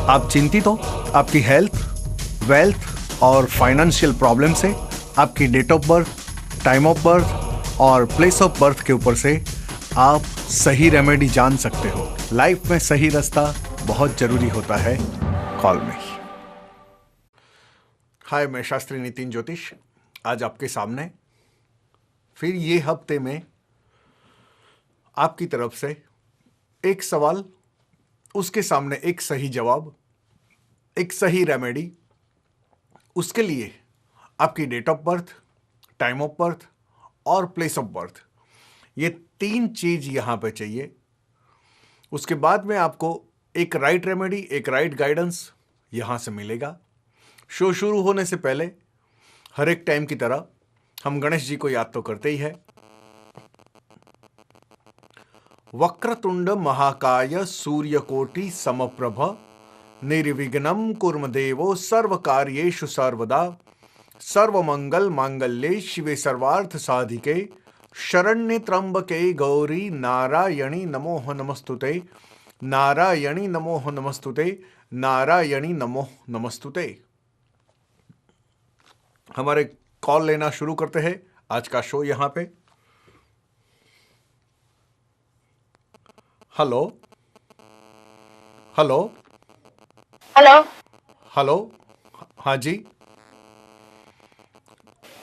आप चिंतित हो आपकी हेल्थ, वेल्थ और फाइनेंशियल प्रॉब्लम से? आपकी date of birth, time of birth और प्लेस ऑफ बर्थ के ऊपर से आप सही रेमेडी जान सकते हो। लाइफ में सही रास्ता बहुत जरूरी होता है, कॉल में ही। हाय, मैं शास्त्री नितिन ज्योतिष आज आपके सामने फिर ये हफ्ते में आपकी तरफ से एक सवाल, उसके सामने एक सही जवाब, एक सही रेमेडी। उसके लिए आपकी date of birth, time of birth और प्लेस ऑफ बर्थ, ये 3 चीज यहां पे चाहिए। उसके बाद में आपको एक राइट रेमेडी, एक राइट गाइडेंस यहां से मिलेगा। शो शुरू होने से पहले हर एक टाइम की तरह हम गणेश जी को याद तो करते ही है। वक्रतुंड महाकाय सूर्यकोटि समप्रभ निर्विघ्नं कुर्म देवो सर्वकार्येषु सर्वदा सर्वमंगल मांगल्ये शिवे सर्वार्थ साधिके शरण्ये त्र्यंबके गौरी नारायणी नमोः नमस्तुते नारायणी नमोः नमस्तुते नारायणी नमोः नमस्तुते। हमारे कॉल लेना शुरू करते हैं आज का शो यहां पे। हेलो हेलो हेलो हेलो, हाँ जी,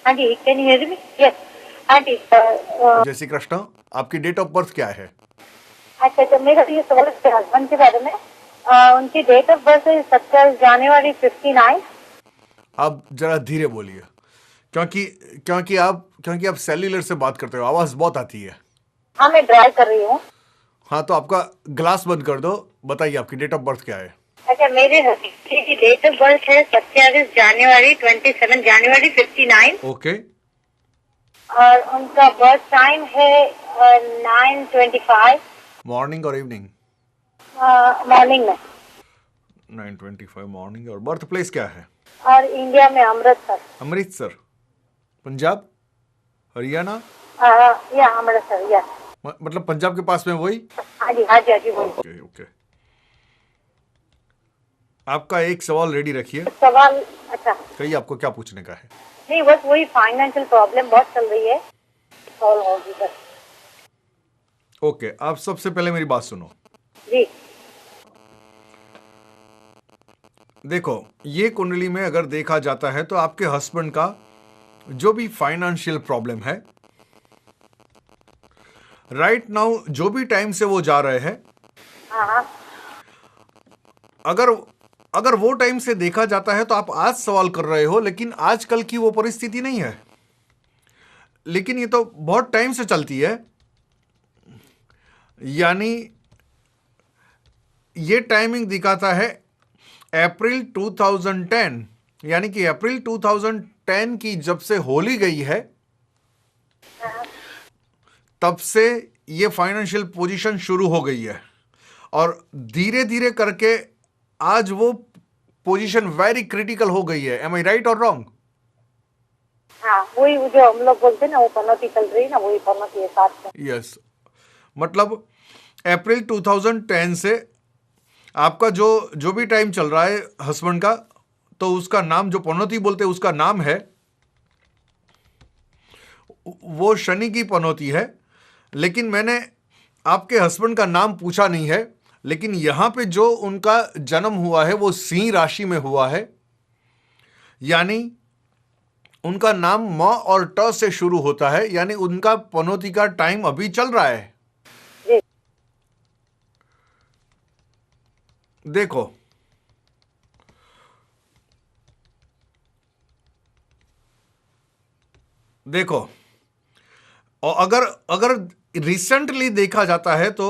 हाँ जी, can you hear me? Yes, हाँ जी। जय श्री कृष्ण। आपकी डेट ऑफ बर्थ क्या है? अच्छा, तो मेरा ये सवाल है हस्बैंड के बारे में। उनकी डेट ऑफ बर्थ है 27 जनवरी 59। आप जरा धीरे बोलिए, क्योंकि आप सेल्युलर से बात करते हो, आवाज बहुत आती है। हाँ, मैं ड्राइव कर रही हूँ। हाँ, तो आपका ग्लास बंद कर दो। बताइए आपकी डेट ऑफ बर्थ क्या है? अच्छा, मेरे हस्बैंड की डेट ऑफ बर्थ है 27 जनवरी 59। ओके। और उनका बर्थ टाइम है 9:25 मॉर्निंग और इवनिंग? मॉर्निंग में। 9:25 मॉर्निंग। और बर्थ प्लेस क्या है? और इंडिया में अमृतसर। अमृतसर, पंजाब, हरियाणा? या अमृतसर, या मतलब पंजाब के पास में वही? हाँ जी, हाँ जी, हाँ जी। Okay okay. आपका एक सवाल रेडी रखिए। सवाल? अच्छा, कहिए, आपको क्या पूछने का है? नहीं, बस वही फाइनेंशियल प्रॉब्लम बहुत चल रही है, सॉल्व होगी बस। ओके, आप सबसे पहले मेरी बात सुनो जी। देखो, ये कुंडली में अगर देखा जाता है तो आपके हस्बैंड का जो भी फाइनेंशियल प्रॉब्लम है राइट नाउ, जो भी टाइम से वो जा रहे हैं, हाँ, अगर वो टाइम से देखा जाता है तो आप आज सवाल कर रहे हो, लेकिन आजकल की वो परिस्थिति नहीं है। लेकिन ये तो बहुत टाइम से चलती है। यानी ये टाइमिंग दिखाता है अप्रैल 2010, यानी कि अप्रैल 2010 की जब से होली गई है तब से ये फाइनेंशियल पोजीशन शुरू हो गई है, और धीरे धीरे करके आज वो पोजीशन वेरी क्रिटिकल हो गई है। एम आई राइट और रॉन्ग? हाँ, वही जो हम लोग बोलते हैं ना, वो पनौती चल रही है ना, वही पनौती है साथ में। यस, मतलब अप्रैल 2010 से आपका जो भी टाइम चल रहा है हस्बैंड का, तो उसका नाम, जो पनौती बोलते हैं उसका नाम है, वो शनि की पनौती है। लेकिन मैंने आपके हस्बैंड का नाम पूछा नहीं है, लेकिन यहां पे जो उनका जन्म हुआ है वो सिंह राशि में हुआ है, यानी उनका नाम म और ट से शुरू होता है, यानी उनका पनौती का टाइम अभी चल रहा है। देखो, और अगर रिसेंटली देखा जाता है तो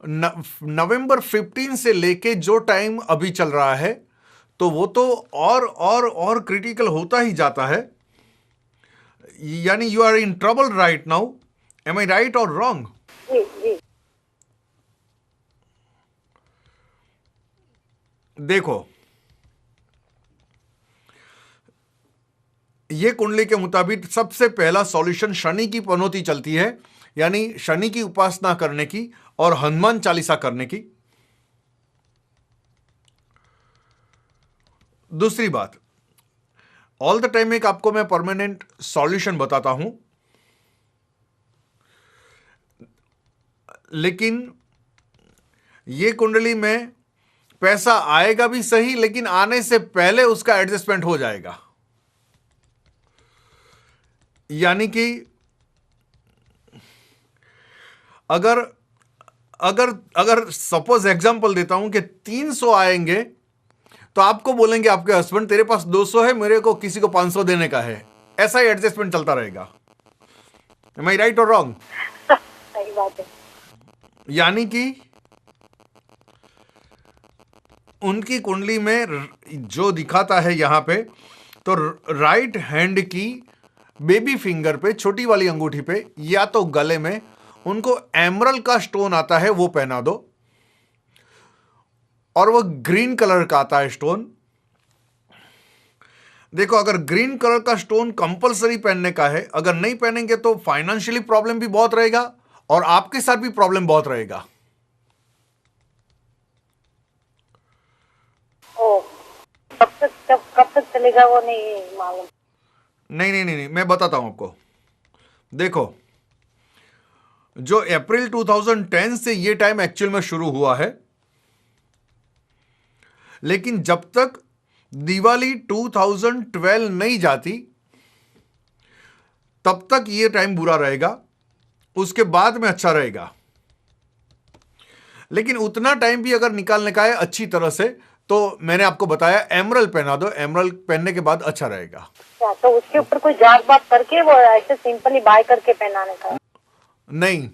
नवंबर 15 से लेके जो टाइम अभी चल रहा है, तो वो तो और क्रिटिकल होता ही जाता है। यानी you are in trouble right now. Am I right और रॉन्ग? देखो, ये कुंडली के मुताबिक सबसे पहला सॉल्यूशन शनि की पनौती चलती है, यानी शनि की उपासना करने की और हनुमान चालीसा करने की। दूसरी बात, ऑल द टाइम एक आपको मैं परमानेंट सॉल्यूशन बताता हूं, लेकिन ये कुंडली में पैसा आएगा भी सही, लेकिन आने से पहले उसका एडजस्टमेंट हो जाएगा। यानी कि अगर अगर अगर सपोज एग्जांपल देता हूं कि 300 आएंगे, तो आपको बोलेंगे आपके हस्बैंड तेरे पास 200 है, मेरे को किसी को 500 देने का है। ऐसा ही एडजस्टमेंट चलता रहेगा। एम आई राइट और रॉन्ग? सही बात है। यानी कि उनकी कुंडली में जो दिखाता है यहां पे, तो राइट हैंड की बेबी फिंगर पे, छोटी वाली अंगूठी पे या तो गले में उनको एमरल्ड का स्टोन आता है, वो पहना दो। और वो ग्रीन कलर का आता है स्टोन। देखो, अगर ग्रीन कलर का स्टोन कंपलसरी पहनने का है, अगर नहीं पहनेंगे तो फाइनेंशियली प्रॉब्लम भी बहुत रहेगा और आपके साथ भी प्रॉब्लम बहुत रहेगा। ओ, कब तक चलेगा वो नहीं मालूम। नहीं, मैं बताता हूं आपको। देखो, जो अप्रैल 2010 से ये टाइम एक्चुअल में शुरू हुआ है, लेकिन जब तक दिवाली 2012 नहीं जाती तब तक ये टाइम बुरा रहेगा, उसके बाद में अच्छा रहेगा। लेकिन उतना टाइम भी अगर निकालने का है अच्छी तरह से, तो मैंने आपको बताया एमरल्ड पहना दो, एमरल्ड पहनने के बाद अच्छा रहेगा। क्या तो उसके ऊपर कोई जांच बात करके वो ऐसे सिंपली बाय करके पहनाने का? नहीं,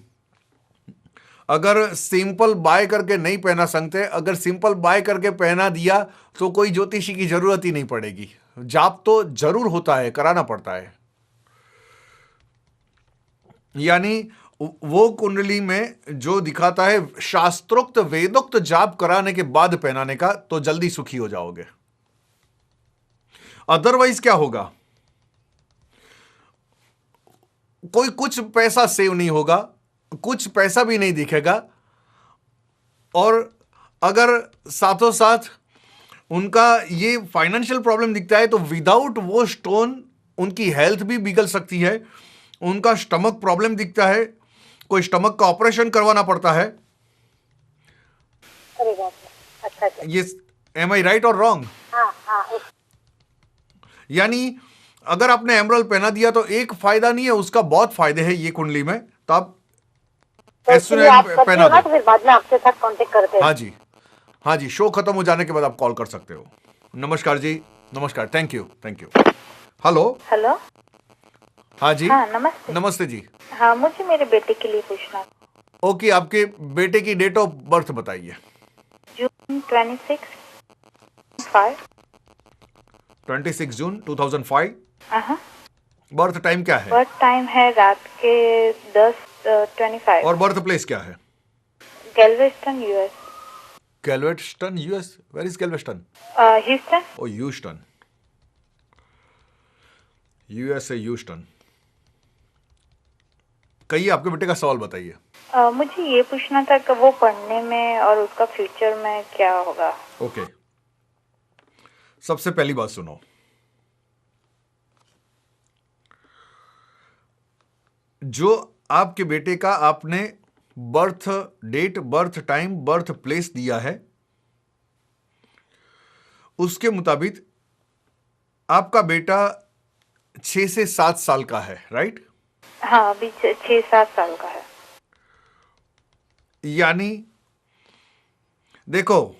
अगर सिंपल बाय करके नहीं पहना सकते, अगर सिंपल बाय करके पहना दिया तो कोई ज्योतिषी की जरूरत ही नहीं पड़ेगी। जाप तो जरूर होता है, कराना पड़ता है। यानी वो कुंडली में जो दिखाता है शास्त्रोक्त वेदोक्त जाप कराने के बाद पहनाने का, तो जल्दी सुखी हो जाओगे। अदरवाइज क्या होगा, कोई कुछ पैसा सेव नहीं होगा, कुछ पैसा भी नहीं दिखेगा, और अगर साथों साथ उनका ये फाइनेंशियल प्रॉब्लम दिखता है, तो विदाउट वो स्टोन उनकी हेल्थ भी बिगड़ सकती है। उनका स्टमक प्रॉब्लम दिखता है, कोई स्टमक का ऑपरेशन करवाना पड़ता है। अरे बाप रे, अच्छा। ये एम आई राइट और रॉन्ग? हाँ। यानी अगर आपने एमरल्ड पहना दिया तो एक फायदा नहीं है, उसका बहुत फायदे हैं ये कुंडली में। तो आप पहना दो, फिर बाद में आपके साथ कांटेक्ट करते हैं। हाँ जी, शो खत्म हो जाने के बाद आप कॉल कर सकते हो। नमस्कार जी, नमस्कार, थैंक यू। हेलो। हाँ जी। हाँ, नमस्ते जी। हाँ, मुझे मेरे बेटे के लिए पूछना। ओके, आपके बेटे की डेट ऑफ बर्थ बताइए। जून 26 जून 2005। हाँ। बर्थ टाइम क्या है? बर्थ टाइम है रात के 10:25। और बर्थ प्लेस क्या है? Galveston, US. Galveston, US. Where is Galveston? Houston. Oh, Houston, USA, Houston. कहिए, आपके बेटे का सवाल बताइए। मुझे ये पूछना था कि वो पढ़ने में और उसका फ्यूचर में क्या होगा। ओके, सबसे पहली बात सुनो, जो आपके बेटे का आपने birth date, birth time, birth place दिया है, उसके मुताबिक आपका बेटा 6 से 7 साल का है, राइट? हाँ, अभी 6-7 साल का है। यानी देखो,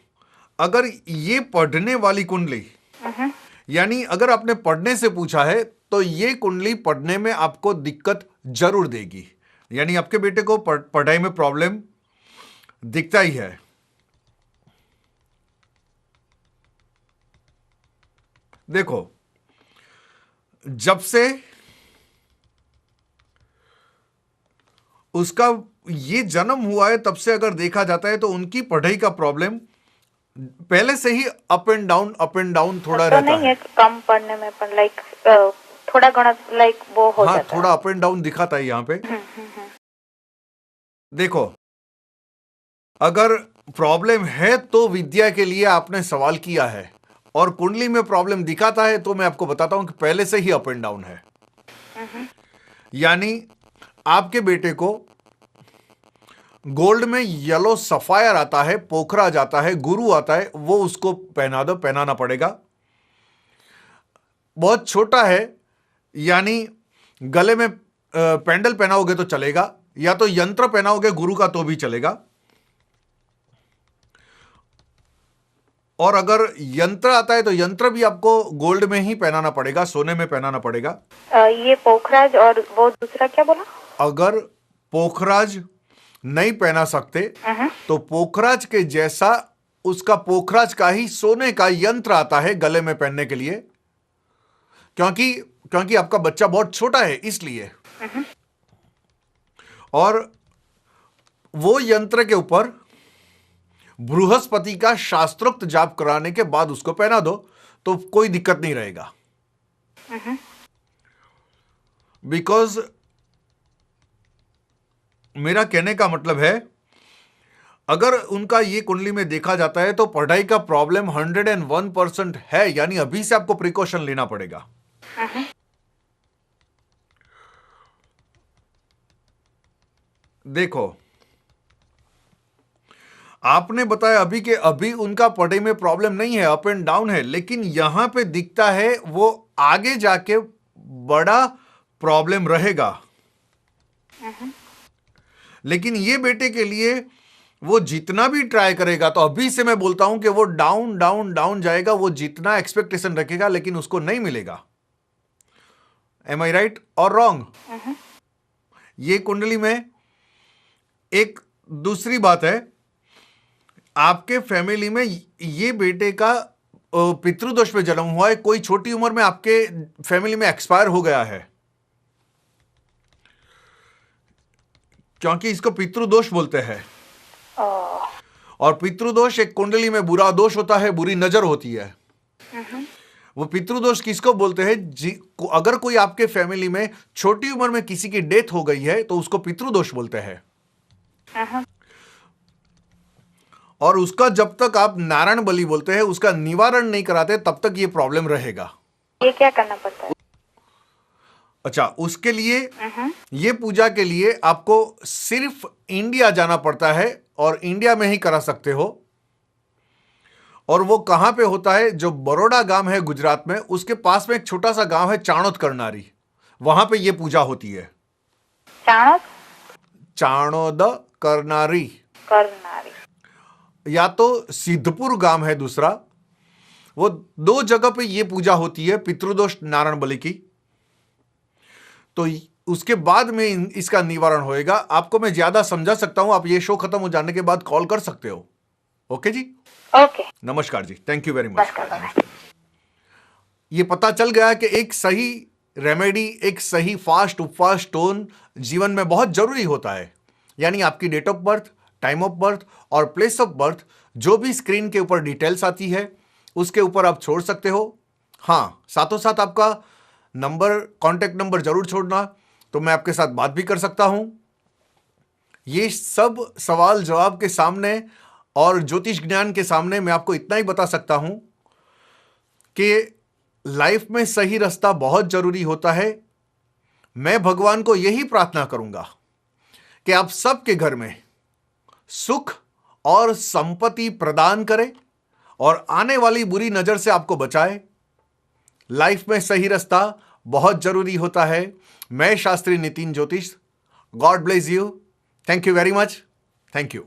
अगर ये पढ़ने वाली कुंडली, यानी अगर आपने पढ़ने से पूछा है, तो ये कुंडली पढ़ने में आपको दिक्कत जरूर देगी। यानी आपके बेटे को पढ़ाई में प्रॉब्लम दिखता ही है। देखो, जब से उसका ये जन्म हुआ है, तब से अगर देखा जाता है तो उनकी पढ़ाई का प्रॉब्लम पहले से ही अप एंड डाउन थोड़ा तो रहता नहीं है कम पढ़ने में, पर लाइक थोड़ा घना लाइक वो हो जाता है। थोड़ा अप एंड डाउन दिखाता है यहाँ पे। देखो, अगर प्रॉब्लम है तो विद्या के लिए आपने सवाल किया है, और कुंडली में प्रॉब्लम दिखाता है तो मैं आपको बताता हूं कि पहले से ही अप एंड डाउन है। यानी आपके बेटे को गोल्ड में येलो सफायर आता है, पोखराज आता है, गुरु आता है, वो उसको पहना दो, पहनाना पड़ेगा। बहुत छोटा है, यानी गले में पेंडल पहनाओगे तो चलेगा, या तो यंत्र पहनाओगे गुरु का तो भी चलेगा। और अगर यंत्र आता है तो यंत्र भी आपको गोल्ड में ही पहनाना पड़ेगा, सोने में पहनाना पड़ेगा। ये पोखराज और वो दूसरा क्या बोला? अगर पोखराज नहीं पहना सकते तो पोखराज के जैसा उसका पोखराज का ही सोने का यंत्र आता है गले में पहनने के लिए, क्योंकि आपका बच्चा बहुत छोटा है इसलिए। और वो यंत्र के ऊपर बृहस्पति का शास्त्रोक्त जाप कराने के बाद उसको पहना दो तो कोई दिक्कत नहीं रहेगा। बिकॉज मेरा कहने का मतलब है, अगर उनका ये कुंडली में देखा जाता है तो पढ़ाई का प्रॉब्लम 101% है, यानी अभी से आपको प्रिकॉशन लेना पड़ेगा। देखो, आपने बताया अभी के अभी उनका पढ़ाई में प्रॉब्लम नहीं है, अप एंड डाउन है, लेकिन यहां पे दिखता है वो आगे जाके बड़ा प्रॉब्लम रहेगा। लेकिन ये बेटे के लिए वो जितना भी ट्राई करेगा, तो अभी से मैं बोलता हूं कि वो डाउन डाउन डाउन जाएगा। वो जितना एक्सपेक्टेशन रखेगा लेकिन उसको नहीं मिलेगा। एम आई राइट और रॉन्ग? ये कुंडली में एक दूसरी बात है, आपके फैमिली में ये बेटे का पितृदोष में जन्म हुआ है, कोई छोटी उम्र में आपके फैमिली में एक्सपायर हो गया है, क्योंकि इसको पितृदोष बोलते हैं। और पितृदोष एक कुंडली में बुरा दोष होता है, बुरी नजर होती है। वो पितृदोष किसको बोलते हैं? अगर कोई आपके फैमिली में छोटी उम्र में किसी की डेथ हो गई है तो उसको पितृदोष बोलते हैं। और उसका जब तक आप नारायण बलि बोलते हैं, उसका निवारण नहीं कराते, तब तक ये प्रॉब्लम रहेगा। ये क्या करना पड़ता है? अच्छा, उसके लिए ये पूजा के लिए आपको सिर्फ इंडिया जाना पड़ता है और इंडिया में ही करा सकते हो। और वो कहां पे होता है? जो बड़ौदा गांव है गुजरात में, उसके पास में एक छोटा सा गांव है चाणोद करनारी, वहां पे ये पूजा होती है। चाणोद करनारी या तो सिद्धपुर गांव है दूसरा, वो दो जगह पे ये पूजा होती है पितृदोष नारायण बलि की। तो उसके बाद में इसका निवारण होएगा। आपको मैं ज्यादा समझा सकता हूं, आप ये शो खत्म हो जाने के बाद कॉल कर सकते हो। ओके जी? ओके, नमस्कार जी, थैंक यू वेरी मच। ये पता चल गया कि एक सही रेमेडी, एक सही फास्ट उपवास स्टोन जीवन में बहुत जरूरी होता है। यानी आपकी date of birth, time of birth और प्लेस ऑफ बर्थ, जो भी स्क्रीन के ऊपर डिटेल्स आती है उसके ऊपर आप छोड़ सकते हो। हाँ, साथों साथ आपका नंबर, कॉन्टेक्ट नंबर जरूर छोड़ना, तो मैं आपके साथ बात भी कर सकता हूं। ये सब सवाल जवाब के सामने और ज्योतिष ज्ञान के सामने मैं आपको इतना ही बता सकता हूं कि लाइफ में सही रास्ता बहुत जरूरी होता है। मैं भगवान को यही प्रार्थना करूंगा कि आप सबके घर में सुख और संपत्ति प्रदान करे और आने वाली बुरी नजर से आपको बचाए। लाइफ में सही रास्ता बहुत जरूरी होता है। मैं शास्त्री नितिन ज्योतिष, God bless you, thank you very much, thank you.